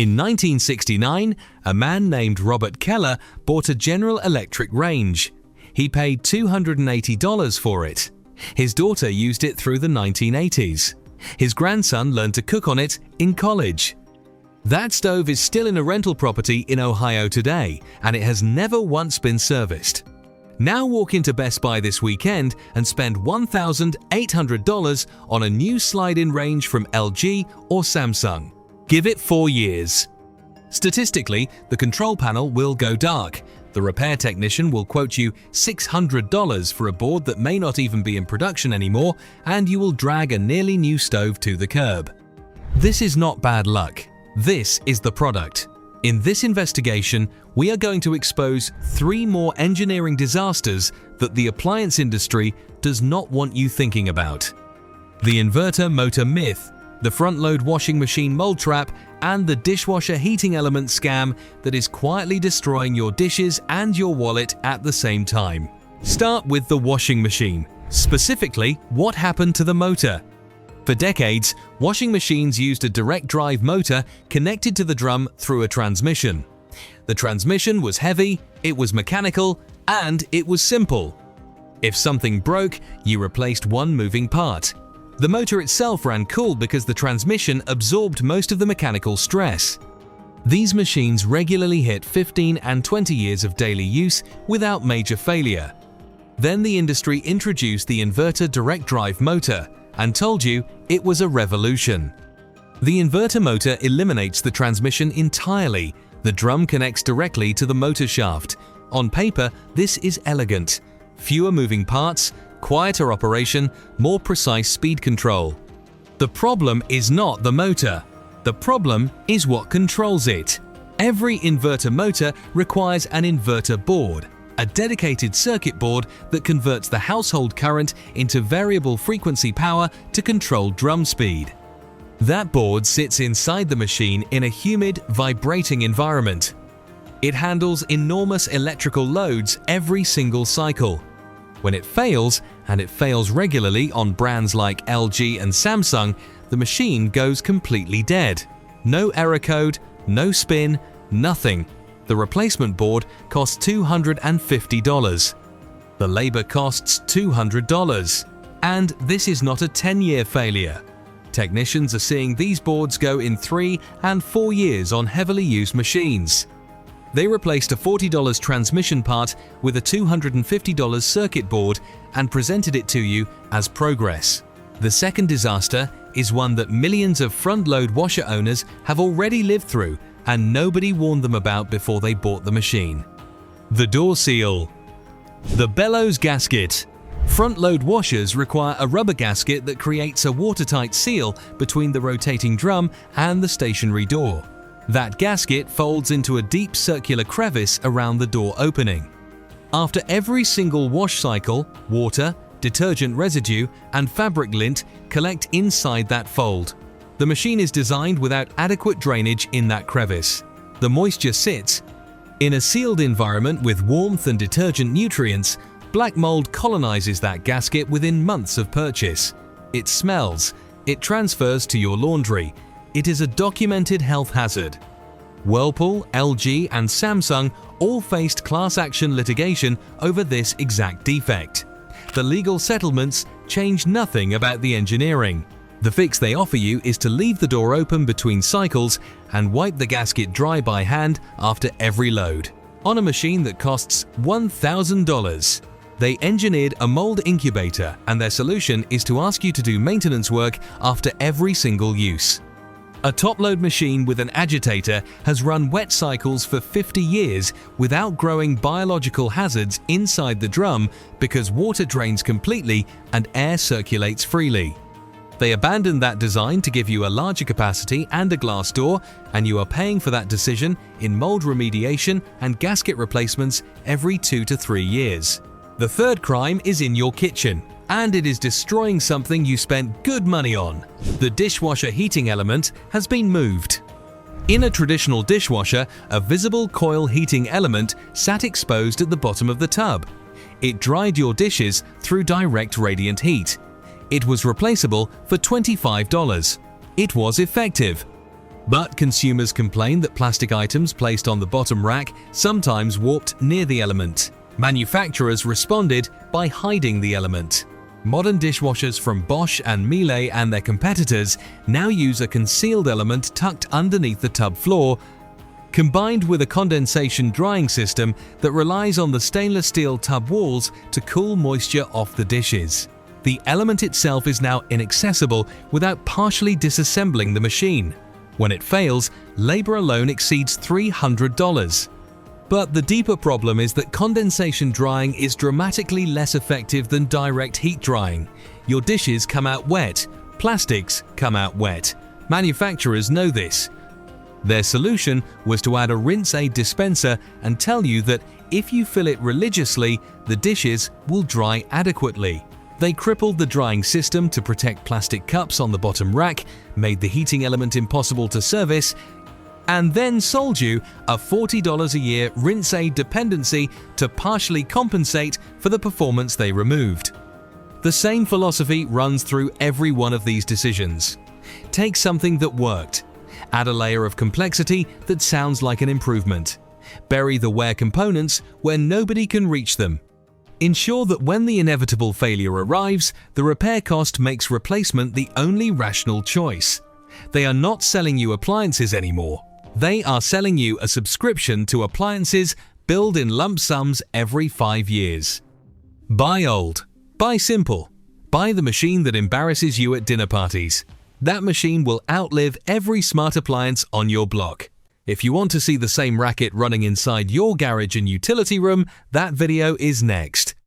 In 1969, a man named Robert Keller bought a General Electric range. He paid $280 for it. His daughter used it through the 1980s. His grandson learned to cook on it in college. That stove is still in a rental property in Ohio today, and it has never once been serviced. Now walk into Best Buy this weekend and spend $1,800 on a new slide-in range from LG or Samsung. Give it 4 years. Statistically, the control panel will go dark. The repair technician will quote you $600 for a board that may not even be in production anymore, and you will drag a nearly new stove to the curb. This is not bad luck. This is the product. In this investigation, we are going to expose 3 more engineering disasters that the appliance industry does not want you thinking about. The inverter motor myth, the front-load washing machine mold trap, and the dishwasher heating element scam that is quietly destroying your dishes and your wallet at the same time. Start with the washing machine. Specifically, what happened to the motor? For decades, washing machines used a direct drive motor connected to the drum through a transmission. The transmission was heavy, it was mechanical, and it was simple. If something broke, you replaced one moving part. The motor itself ran cool because the transmission absorbed most of the mechanical stress. These machines regularly hit 15 and 20 years of daily use without major failure. Then the industry introduced the inverter direct drive motor and told you it was a revolution. The inverter motor eliminates the transmission entirely. The drum connects directly to the motor shaft. On paper, this is elegant. Fewer moving parts, quieter operation, more precise speed control. The problem is not the motor. The problem is what controls it. Every inverter motor requires an inverter board, a dedicated circuit board that converts the household current into variable frequency power to control drum speed. That board sits inside the machine in a humid, vibrating environment. It handles enormous electrical loads every single cycle. When it fails, and it fails regularly on brands like LG and Samsung, the machine goes completely dead. No error code, no spin, nothing. The replacement board costs $250. The labor costs $200. And this is not a 10-year failure. Technicians are seeing these boards go in 3 and 4 years on heavily used machines. They replaced a $40 transmission part with a $250 circuit board and presented it to you as progress. The second disaster is one that millions of front-load washer owners have already lived through and nobody warned them about before they bought the machine. The door seal. The bellows gasket. Front-load washers require a rubber gasket that creates a watertight seal between the rotating drum and the stationary door. That gasket folds into a deep circular crevice around the door opening. After every single wash cycle, water, detergent residue, and fabric lint collect inside that fold. The machine is designed without adequate drainage in that crevice. The moisture sits. In a sealed environment with warmth and detergent nutrients, black mold colonizes that gasket within months of purchase. It smells. It transfers to your laundry. It is a documented health hazard. Whirlpool, LG, and Samsung all faced class action litigation over this exact defect. The legal settlements change nothing about the engineering. The fix they offer you is to leave the door open between cycles and wipe the gasket dry by hand after every load. On a machine that costs $1,000. They engineered a mold incubator, and their solution is to ask you to do maintenance work after every single use. A top-load machine with an agitator has run wet cycles for 50 years without growing biological hazards inside the drum because water drains completely and air circulates freely. They abandoned that design to give you a larger capacity and a glass door, and you are paying for that decision in mold remediation and gasket replacements every 2 to 3 years. The third crime is in your kitchen, and it is destroying something you spent good money on. The dishwasher heating element has been moved. In a traditional dishwasher, a visible coil heating element sat exposed at the bottom of the tub. It dried your dishes through direct radiant heat. It was replaceable for $25. It was effective. But consumers complain that plastic items placed on the bottom rack sometimes warped near the element. Manufacturers responded by hiding the element. Modern dishwashers from Bosch and Miele and their competitors now use a concealed element tucked underneath the tub floor, combined with a condensation drying system that relies on the stainless steel tub walls to cool moisture off the dishes. The element itself is now inaccessible without partially disassembling the machine. When it fails, labor alone exceeds $300. But the deeper problem is that condensation drying is dramatically less effective than direct heat drying. Your dishes come out wet, plastics come out wet. Manufacturers know this. Their solution was to add a rinse aid dispenser and tell you that if you fill it religiously, the dishes will dry adequately. They crippled the drying system to protect plastic cups on the bottom rack, made the heating element impossible to service, and then sold you a $40 a year rinse aid dependency to partially compensate for the performance they removed. The same philosophy runs through every one of these decisions. Take something that worked. Add a layer of complexity that sounds like an improvement. Bury the wear components where nobody can reach them. Ensure that when the inevitable failure arrives, the repair cost makes replacement the only rational choice. They are not selling you appliances anymore. They are selling you a subscription to appliances billed in lump sums every 5 years. Buy old. Buy simple. Buy the machine that embarrasses you at dinner parties. That machine will outlive every smart appliance on your block. If you want to see the same racket running inside your garage and utility room, that video is next.